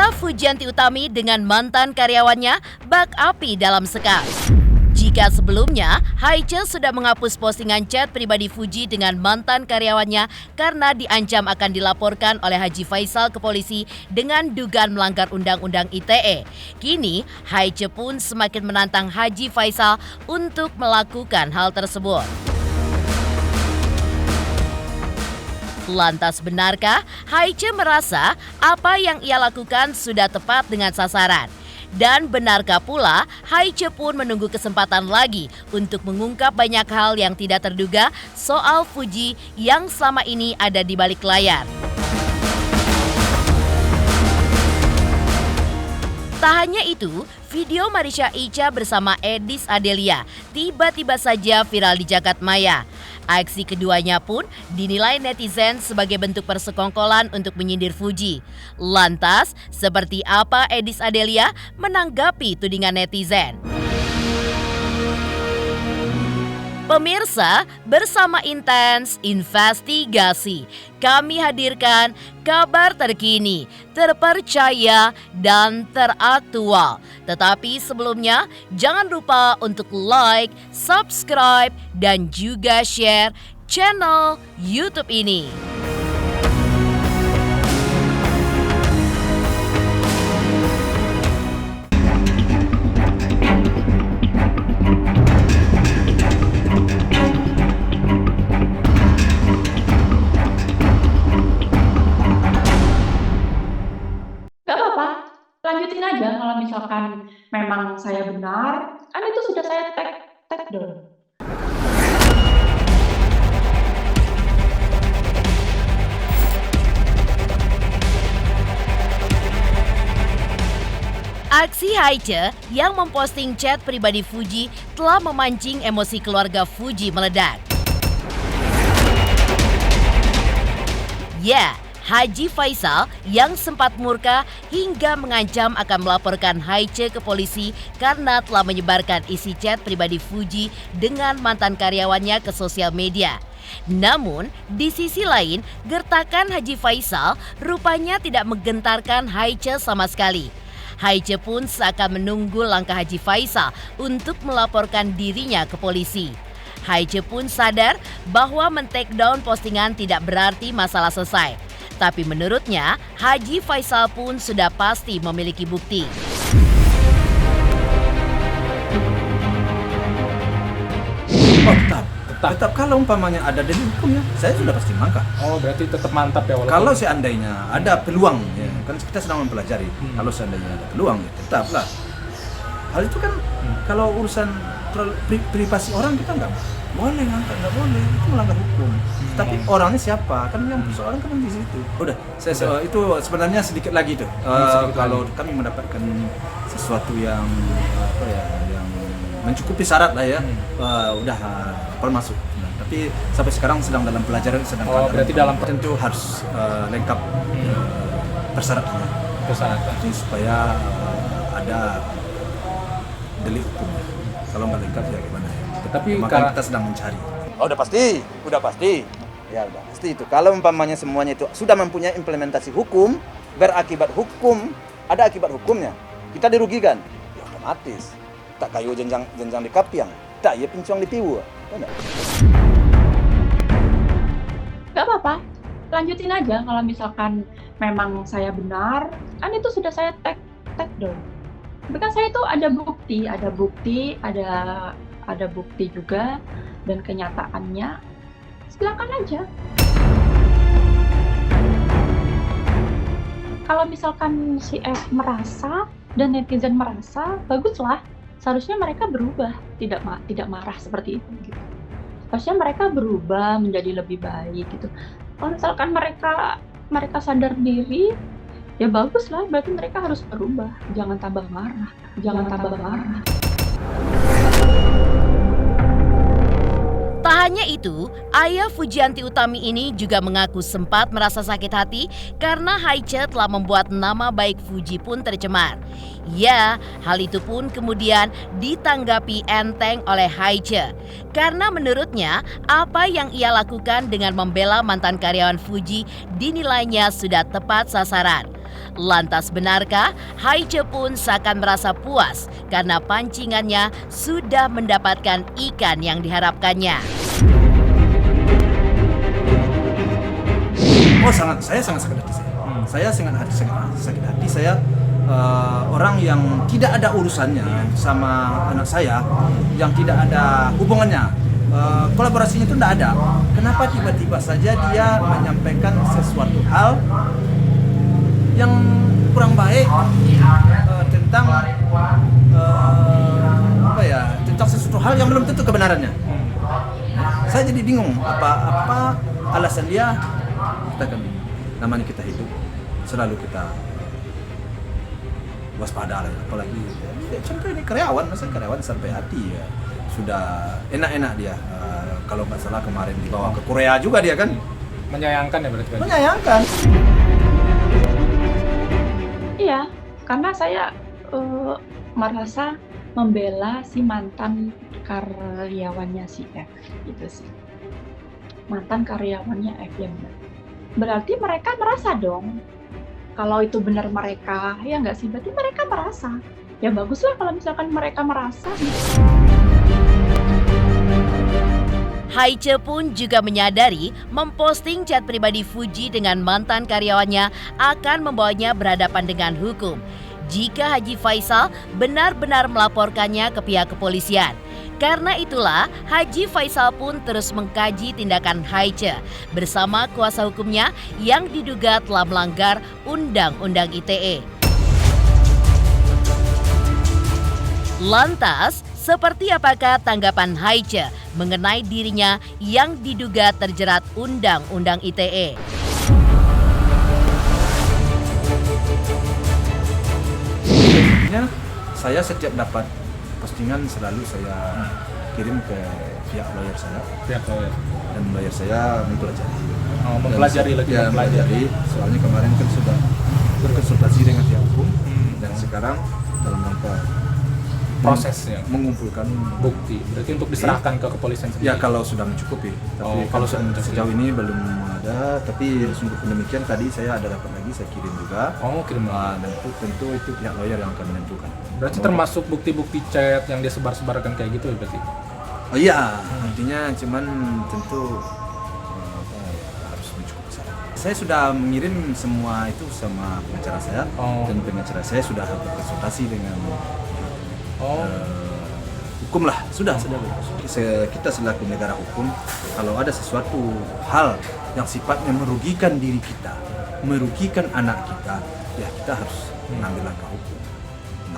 Viral Fujianti Utami dengan mantan karyawannya bak api dalam sekam. Jika sebelumnya, Haiche sudah menghapus postingan chat pribadi Fuji dengan mantan karyawannya karena diancam akan dilaporkan oleh Haji Faisal ke polisi dengan dugaan melanggar Undang-Undang ITE. Kini, Haiche pun semakin menantang Haji Faisal untuk melakukan hal tersebut. Lantas benarkah Haiche merasa apa yang ia lakukan sudah tepat dengan sasaran? Dan benarkah pula Haiche pun menunggu kesempatan lagi untuk mengungkap banyak hal yang tidak terduga soal Fuji yang selama ini ada di balik layar? Tak hanya itu, video Marisha Icha bersama Edis Adelia tiba-tiba saja viral di jagat maya. Aksi keduanya pun dinilai netizen sebagai bentuk persekongkolan untuk menyindir Fuji. Lantas, seperti apa Edis Adelia menanggapi tudingan netizen? Pemirsa, bersama Intens Investigasi, kami hadirkan kabar terkini, terpercaya, dan teraktual. Tetapi sebelumnya, jangan lupa untuk like, subscribe, dan juga share channel YouTube ini. Gak apa-apa, lanjutin aja kalau misalkan memang saya benar, kan itu sudah saya tag dong. Aksi Haiche yang memposting chat pribadi Fuji telah memancing emosi keluarga Fuji meledak. Ya, Haji Faisal yang sempat murka hingga mengancam akan melaporkan Haiche ke polisi karena telah menyebarkan isi chat pribadi Fuji dengan mantan karyawannya ke sosial media. Namun, di sisi lain, gertakan Haji Faisal rupanya tidak menggentarkan Haiche sama sekali. Haiche pun seakan menunggu langkah Haji Faisal untuk melaporkan dirinya ke polisi. Haiche pun sadar bahwa men-take down postingan tidak berarti masalah selesai. Tapi menurutnya, Haji Faisal pun sudah pasti memiliki bukti. Oh, tetap kalau umpamanya ada dalil hukumnya, saya sudah pasti mangkak. Oh, berarti tetap mantap ya walaupun... Kalau seandainya ada peluang, ya, kan kita sedang mempelajari. Kalau seandainya ada peluang, ya, tetaplah. Hal itu kan kalau urusan privasi orang kita nggak boleh ngangkat, nggak boleh, itu melanggar hukum. Tapi orangnya siapa? Kan yang persoalan kan di situ. Udah, itu sebenarnya sedikit lagi tuh. Kalau kami mendapatkan sesuatu yang apa ya, yang mencukupi syarat lah ya, udah masuk. Nah, tapi sampai sekarang sedang dalam pelajaran, berarti dalam tentu harus lengkap persyaratannya. Jadi supaya ada delik hukum. Kalau nggak lengkap ya gimana ya? Tetapi makanya kita sedang mencari. Oh, udah pasti. Ya udah pasti itu. Kalau umpamanya semuanya itu sudah mempunyai implementasi hukum, berakibat hukum, ada akibat hukumnya, kita dirugikan. Ya otomatis. Tak kayu jenjang di kapiang, tak ya pincong di piwu. Gak apa-apa, lanjutin aja kalau misalkan memang saya benar, kan itu sudah saya tag dong. Tapi kan saya itu ada bukti juga, dan kenyataannya silakan aja. Kalau misalkan si F merasa dan netizen merasa, baguslah. Seharusnya mereka berubah, tidak marah seperti itu gitu. Harusnya mereka berubah menjadi lebih baik gitu. Kalau misalkan mereka sadar diri, ya baguslah, berarti mereka harus berubah. Jangan tambah marah. Tak hanya itu, ayah Fujianti Utami ini juga mengaku sempat merasa sakit hati karena Haiche telah membuat nama baik Fuji pun tercemar. Ya, hal itu pun kemudian ditanggapi enteng oleh Haiche. Karena menurutnya, apa yang ia lakukan dengan membela mantan karyawan Fuji dinilainya sudah tepat sasaran. Lantas benarkah Haice pun seakan merasa puas karena pancingannya sudah mendapatkan ikan yang diharapkannya? Oh saya sangat sakit hati saya. Saya sakit hati saya orang yang tidak ada urusannya sama anak saya, yang tidak ada hubungannya, kolaborasinya itu tidak ada. Kenapa tiba-tiba saja dia menyampaikan sesuatu hal yang kurang baik tentang tentang sesuatu hal yang belum tentu kebenarannya. Saya jadi bingung apa alasan dia. Kita kan namanya kita hidup selalu kita waspada lah, apalagi contoh ini karyawan, masa karyawan sampai hati ya sudah enak-enak dia. Kalau nggak salah kemarin dibawa ke Korea juga dia kan Menyayangkan ya berarti. menyayangkan. Iya, karena saya merasa membela si mantan karyawannya si F gitu sih. Mantan karyawannya F yang berarti mereka merasa dong kalau itu benar mereka, ya nggak sih? Berarti mereka merasa. Ya baguslah kalau misalkan mereka merasa. Haice pun juga menyadari memposting chat pribadi Fuji dengan mantan karyawannya akan membawanya berhadapan dengan hukum jika Haji Faisal benar-benar melaporkannya ke pihak kepolisian. Karena itulah, Haji Faisal pun terus mengkaji tindakan Haice bersama kuasa hukumnya yang diduga telah melanggar Undang-Undang ITE. Lantas, seperti apakah tanggapan Haice mengenai dirinya yang diduga terjerat Undang-Undang ITE? Saya setiap dapat postingan selalu saya kirim ke pihak lawyer saya. Pihak lawyer. Dan lawyer saya mempelajari. Mempelajari lagi. Ya, mempelajari. Soalnya kemarin kan sudah berkonsultasi dengan pihak hukum dan sekarang dalam rangka prosesnya mengumpulkan bukti. Berarti untuk diserahkan ke kepolisian sendiri. Ya kalau sudah mencukupi. Tapi kalau sudah mencukupi. Sejauh ini belum ada. Tapi sungguh demikian tadi saya ada dapat lagi, saya kirim juga. Kirim. Dan tentu itu pihak lawyer yang akan menentukan. Berarti termasuk bukti-bukti chat yang dia sebar-sebarkan kayak gitu ya berarti? Oh iya, artinya cuman tentu harus mencukupi syarat. Saya sudah mengirim semua itu sama pengacara saya dan pengacara saya sudah berkonsultasi dengan hukum lah, sudah. Kita selaku negara hukum, kalau ada sesuatu hal yang sifatnya merugikan diri kita, merugikan anak kita, ya kita harus mengambil langkah hukum.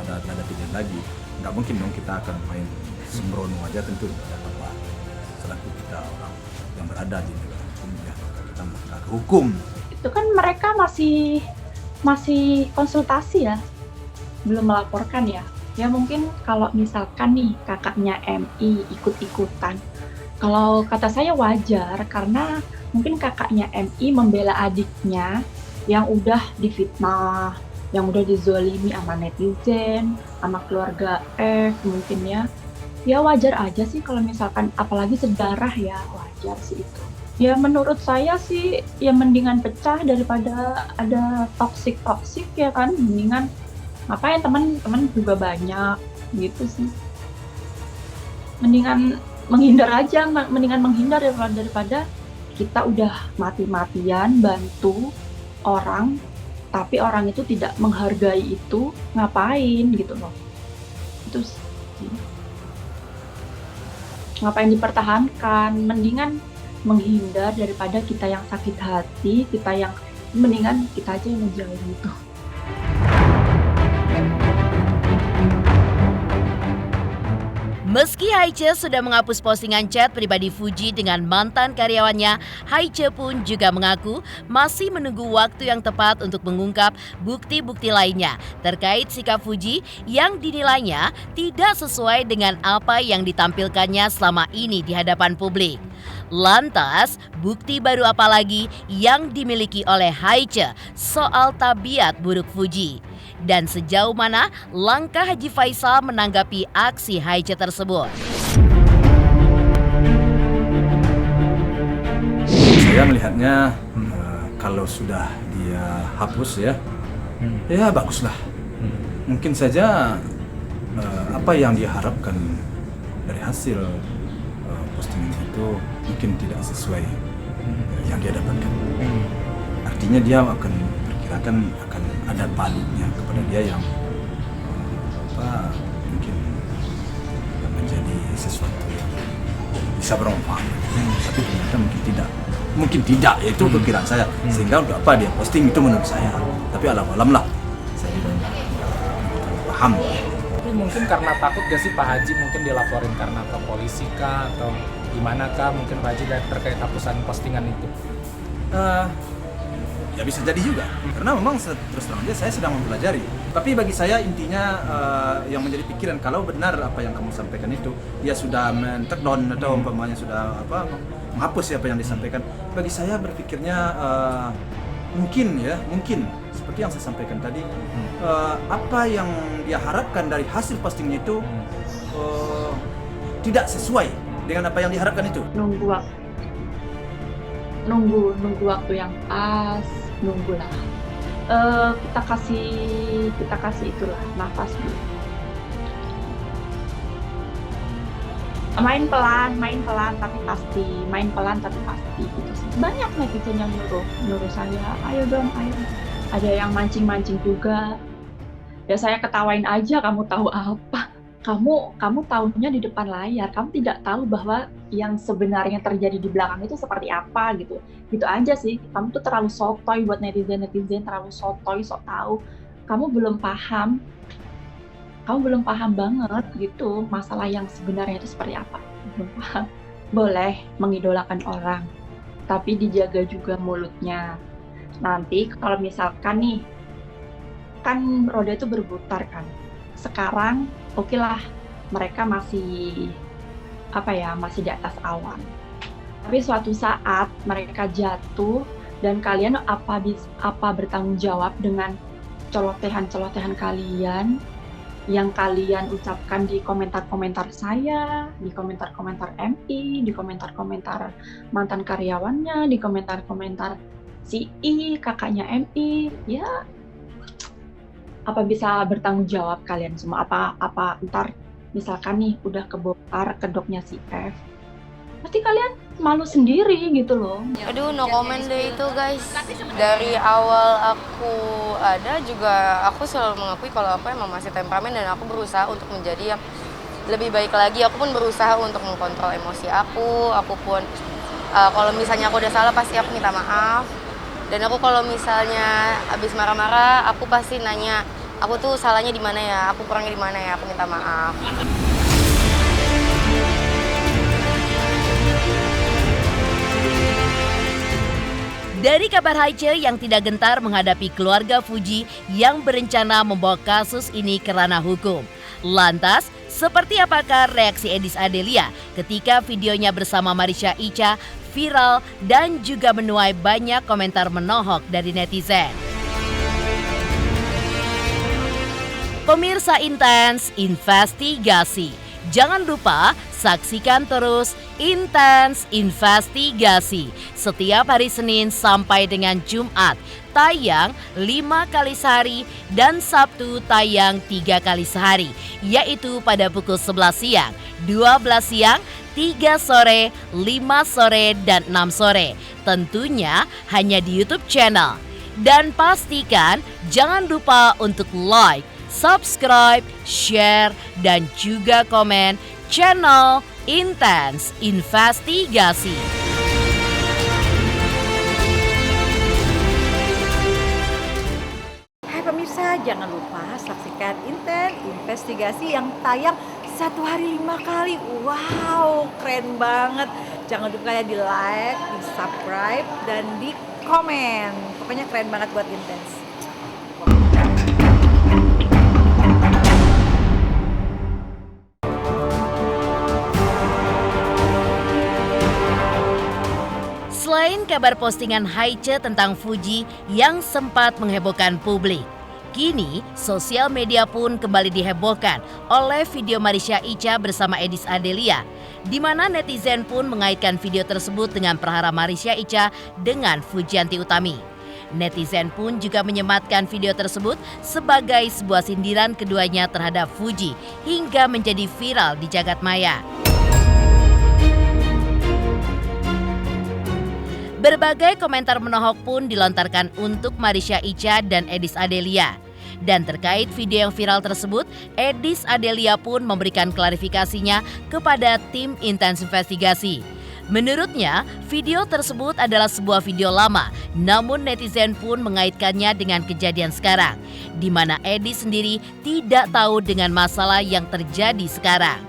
Nggak ada pilihan lagi. Nggak mungkin dong kita akan main sembrono aja, tentu tidak apa. Selaku kita orang yang berada di negara hukum, ya kita melangkah ke hukum. Itu kan mereka masih konsultasi ya, belum melaporkan ya. Ya mungkin kalau misalkan nih kakaknya MI ikut-ikutan, kalau kata saya wajar karena mungkin kakaknya MI membela adiknya yang udah difitnah, yang udah dizolimi sama netizen, sama keluarga F mungkin ya. Ya wajar aja sih kalau misalkan apalagi sedarah ya, wajar sih itu. Ya menurut saya sih ya mendingan pecah daripada ada toxic ya kan, mendingan ngapain, teman-teman juga banyak gitu sih. Mendingan menghindar aja, mendingan menghindar daripada kita udah mati-matian bantu orang tapi orang itu tidak menghargai itu, ngapain gitu loh. Itu sih. Ngapain dipertahankan, mendingan menghindar daripada kita yang sakit hati, mendingan kita aja yang ngejauh gitu. Meski Haice sudah menghapus postingan chat pribadi Fuji dengan mantan karyawannya, Haice pun juga mengaku masih menunggu waktu yang tepat untuk mengungkap bukti-bukti lainnya terkait sikap Fuji yang dinilainya tidak sesuai dengan apa yang ditampilkannya selama ini di hadapan publik. Lantas, bukti baru apa lagi yang dimiliki oleh Haice soal tabiat buruk Fuji? Dan sejauh mana langkah Haji Faisal menanggapi aksi Haice tersebut? Saya melihatnya kalau sudah dia hapus ya, ya baguslah. Mungkin saja apa yang dia harapkan dari hasil postingan itu mungkin tidak sesuai yang dia dapatkan. Artinya dia akan perkirakan akan ada baliknya kepada dia yang mungkin menjadi sesuatu yang bisa bermanfaat. Tapi ternyata mungkin tidak, itu perkiraan saya. Sehingga untuk apa dia posting itu menurut saya. Tapi alam lah, saya tidak paham. Tapi mungkin karena takut gak sih Pak Haji mungkin dilaporin karena ke polisi kah atau gimana kah mungkin Pak Haji terkait hapusan postingan itu? Ya bisa jadi juga, karena memang terus terang aja saya sedang mempelajari. Tapi bagi saya intinya yang menjadi pikiran kalau benar apa yang kamu sampaikan itu dia sudah men-take down atau umpamanya sudah menghapus apa yang disampaikan. Bagi saya berpikirnya mungkin seperti yang saya sampaikan tadi, apa yang dia harapkan dari hasil postingnya itu tidak sesuai dengan apa yang diharapkan itu. Nunggu waktu yang pas, nunggulah. Kita kasih itulah nafas dulu. Main pelan tapi pasti, gitu sih. Banyak netizen yang nyuruh saya, ayo dong. Ada yang mancing juga. Ya saya ketawain aja, kamu tahu apa? Kamu tahunya di depan layar, kamu tidak tahu bahwa yang sebenarnya terjadi di belakang itu seperti apa gitu aja sih. Kamu tuh terlalu sotoy buat netizen, terlalu sotoy, sok tahu. Kamu belum paham banget gitu masalah yang sebenarnya itu seperti apa. Belum paham. Boleh mengidolakan orang, tapi dijaga juga mulutnya. Nanti kalau misalkan nih, kan roda itu berputar kan. Sekarang oke lah, mereka masih di atas awan. Tapi suatu saat mereka jatuh dan kalian apa bertanggung jawab dengan celotehan kalian yang kalian ucapkan di komentar-komentar saya, di komentar-komentar MI, di komentar-komentar mantan karyawannya, di komentar-komentar si I, kakaknya MI, ya apa bisa bertanggung jawab kalian semua? Apa ntar misalkan nih udah kebongkar kedoknya si F, pasti kalian malu sendiri gitu loh. Aduh, no comment deh itu guys. Dari awal aku ada juga aku selalu mengakui kalau aku emang masih temperamen dan aku berusaha untuk menjadi yang lebih baik lagi. Aku pun berusaha untuk mengkontrol emosi aku pun kalau misalnya aku udah salah pasti aku minta maaf. Dan aku kalau misalnya abis marah-marah, aku pasti nanya, aku tuh salahnya di mana ya, aku kurangnya di mana ya, aku minta maaf. Dari kabar Haiche yang tidak gentar menghadapi keluarga Fuji yang berencana membawa kasus ini ke ranah hukum. Lantas, seperti apakah reaksi Edis Adelia ketika videonya bersama Marisha Icha viral dan juga menuai banyak komentar menohok dari netizen? Pemirsa Intens Investigasi, jangan lupa saksikan terus Intens Investigasi setiap hari Senin sampai dengan Jumat, tayang 5 kali sehari dan Sabtu tayang 3 kali sehari, yaitu pada pukul 11 siang, 12 siang, 3 sore, 5 sore, dan 6 sore. Tentunya hanya di YouTube channel. Dan pastikan jangan lupa untuk like, subscribe, share, dan juga komen channel Intens Investigasi. Hai pemirsa, jangan lupa saksikan Intens Investigasi yang tayang 1 hari 5 kali. Wow, keren banget. Jangan lupa ya di like, di subscribe, dan di komen. Pokoknya keren banget buat Intens. Selain kabar postingan Haiche tentang Fuji yang sempat menghebohkan publik, kini sosial media pun kembali dihebohkan oleh video Marisha Icha bersama Edis Adelia, di mana netizen pun mengaitkan video tersebut dengan perhara Marisha Icha dengan Fujianti Utami. Netizen pun juga menyematkan video tersebut sebagai sebuah sindiran keduanya terhadap Fuji hingga menjadi viral di jagat maya. Berbagai komentar menohok pun dilontarkan untuk Marisha Icha dan Edis Adelia. Dan terkait video yang viral tersebut, Edis Adelia pun memberikan klarifikasinya kepada tim intens investigasi. Menurutnya, video tersebut adalah sebuah video lama, namun netizen pun mengaitkannya dengan kejadian sekarang, di mana Edis sendiri tidak tahu dengan masalah yang terjadi sekarang.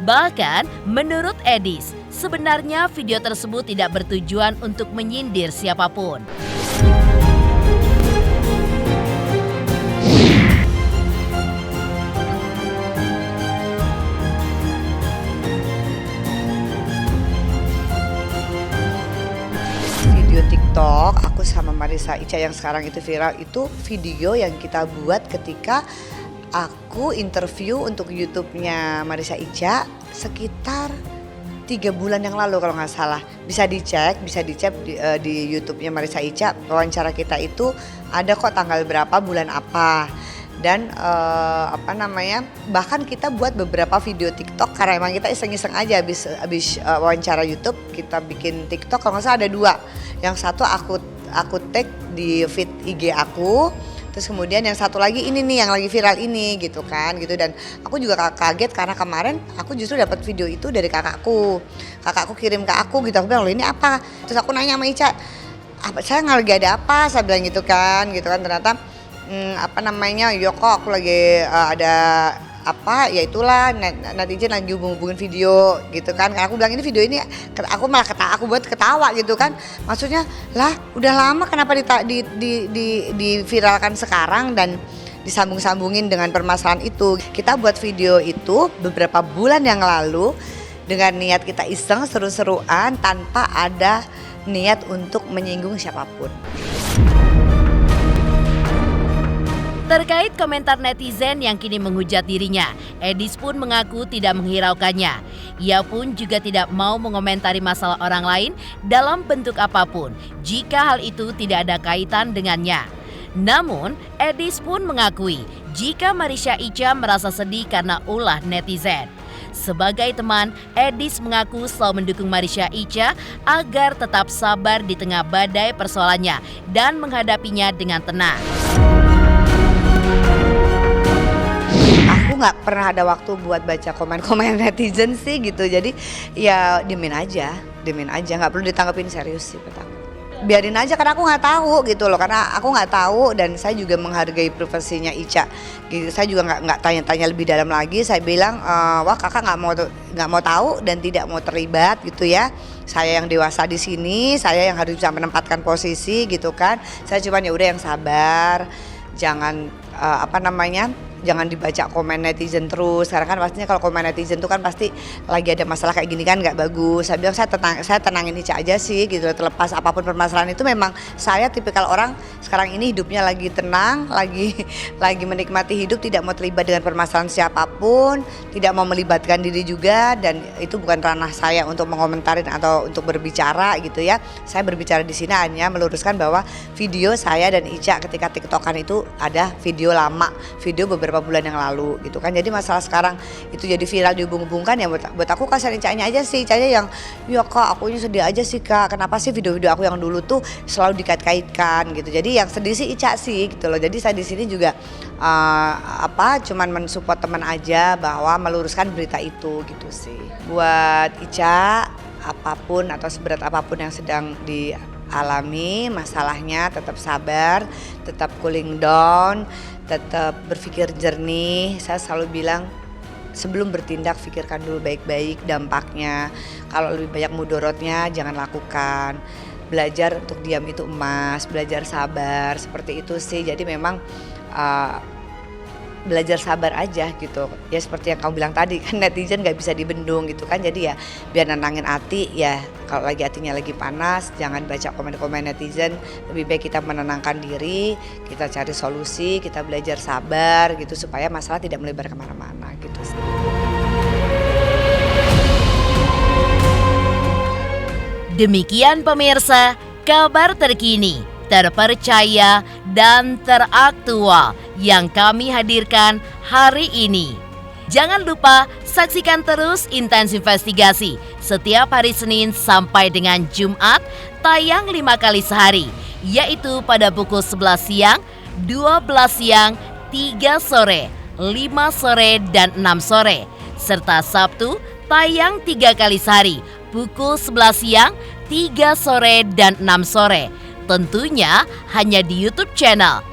Bahkan, menurut Edis, sebenarnya video tersebut tidak bertujuan untuk menyindir siapapun. Video TikTok aku sama Marisha Icha yang sekarang itu viral itu video yang kita buat ketika aku interview untuk YouTube-nya Marisha Icha sekitar 3 bulan yang lalu kalau nggak salah. Bisa dicek di YouTube-nya Marisha Icha. Wawancara kita itu ada kok tanggal berapa, bulan apa. Dan bahkan kita buat beberapa video TikTok karena emang kita iseng-iseng aja habis wawancara YouTube kita bikin TikTok. Kalau nggak salah ada 2. Yang satu aku tag di feed IG aku. Terus kemudian yang satu lagi ini nih yang lagi viral ini gitu kan gitu. Dan aku juga kaget karena kemarin aku justru dapat video itu dari kakakku kirim ke aku gitu. Aku bilang loh ini apa, terus aku nanya sama Icha saya nggak lagi ada apa, saya bilang gitu kan ternyata Yoko aku lagi ada apa ya itulah netizen lagi hubungin video gitu kan. Aku bilang ini video ini aku malah aku buat ketawa gitu kan. Maksudnya lah udah lama kenapa diviralkan sekarang dan disambung-sambungin dengan permasalahan itu. Kita buat video itu beberapa bulan yang lalu dengan niat kita iseng seru-seruan tanpa ada niat untuk menyinggung siapapun. Terkait komentar netizen yang kini menghujat dirinya, Edis pun mengaku tidak menghiraukannya. Ia pun juga tidak mau mengomentari masalah orang lain dalam bentuk apapun jika hal itu tidak ada kaitan dengannya. Namun, Edis pun mengakui jika Marisha Icha merasa sedih karena ulah netizen. Sebagai teman, Edis mengaku selalu mendukung Marisha Icha agar tetap sabar di tengah badai persoalannya dan menghadapinya dengan tenang. Aku nggak pernah ada waktu buat baca komen-komen netizen sih gitu. Jadi ya diemin aja, nggak perlu ditanggepin serius sih petang. Biarin aja karena aku nggak tahu gitu loh, karena aku nggak tahu dan saya juga menghargai privasinya Icha. Gitu, saya juga nggak tanya-tanya lebih dalam lagi. Saya bilang wah kakak nggak mau tahu dan tidak mau terlibat gitu ya. Saya yang dewasa di sini, saya yang harus bisa menempatkan posisi gitu kan. Saya cuma ya udah yang sabar, jangan jangan dibaca komen netizen terus. Karena kan pastinya kalau komen netizen itu kan pasti lagi ada masalah kayak gini kan nggak bagus. Saya bilang saya tenangin Icha aja sih gitu. Terlepas apapun permasalahan itu memang saya tipikal orang sekarang ini hidupnya lagi tenang, lagi menikmati hidup, tidak mau terlibat dengan permasalahan siapapun, tidak mau melibatkan diri juga, dan itu bukan ranah saya untuk mengomentarin atau untuk berbicara gitu ya. Saya berbicara di sini hanya meluruskan bahwa video saya dan Icha ketika TikTokan itu ada video lama, video beberapa bulan yang lalu gitu kan. Jadi masalah sekarang itu jadi viral dihubung-hubungkan ya buat aku kasihan Ica-nya aja sih. Ica-nya yang ya kak akunya sedih aja sih kak, kenapa sih video-video aku yang dulu tuh selalu dikait-kaitkan gitu. Jadi yang sedih sih Ica sih gitu loh. Jadi saya di sini juga cuman mensupport teman aja bahwa meluruskan berita itu gitu sih. Buat Ica apapun atau seberat apapun yang sedang dialami masalahnya, tetap sabar, tetap cooling down, tetap berpikir jernih. Saya selalu bilang sebelum bertindak pikirkan dulu baik-baik dampaknya. Kalau lebih banyak mudorotnya jangan lakukan. Belajar untuk diam itu emas, belajar sabar, seperti itu sih. Jadi memang belajar sabar aja gitu. Ya seperti yang kamu bilang tadi kan netizen gak bisa dibendung gitu kan. Jadi ya biar nenangin hati ya, kalau lagi hatinya lagi panas jangan baca komen-komen netizen. Lebih baik kita menenangkan diri, kita cari solusi, kita belajar sabar gitu supaya masalah tidak melebar kemana-mana gitu sih. Demikian pemirsa, kabar terkini. terpercaya, dan teraktual yang kami hadirkan hari ini. Jangan lupa saksikan terus Intens Investigasi setiap hari Senin sampai dengan Jumat, tayang 5 kali sehari, yaitu pada pukul 11 siang, 12 siang, 3 sore, 5 sore, dan 6 sore. Serta Sabtu, tayang 3 kali sehari, pukul 11 siang, 3 sore, dan 6 sore. Tentunya hanya di YouTube channel.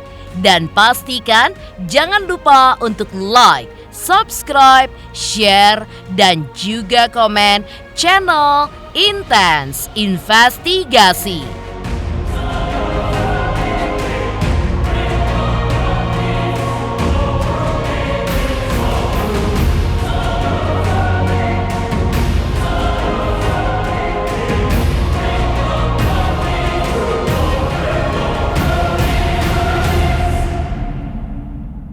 Dan pastikan jangan lupa untuk like, subscribe, share, dan juga komen channel Intens Investigasi.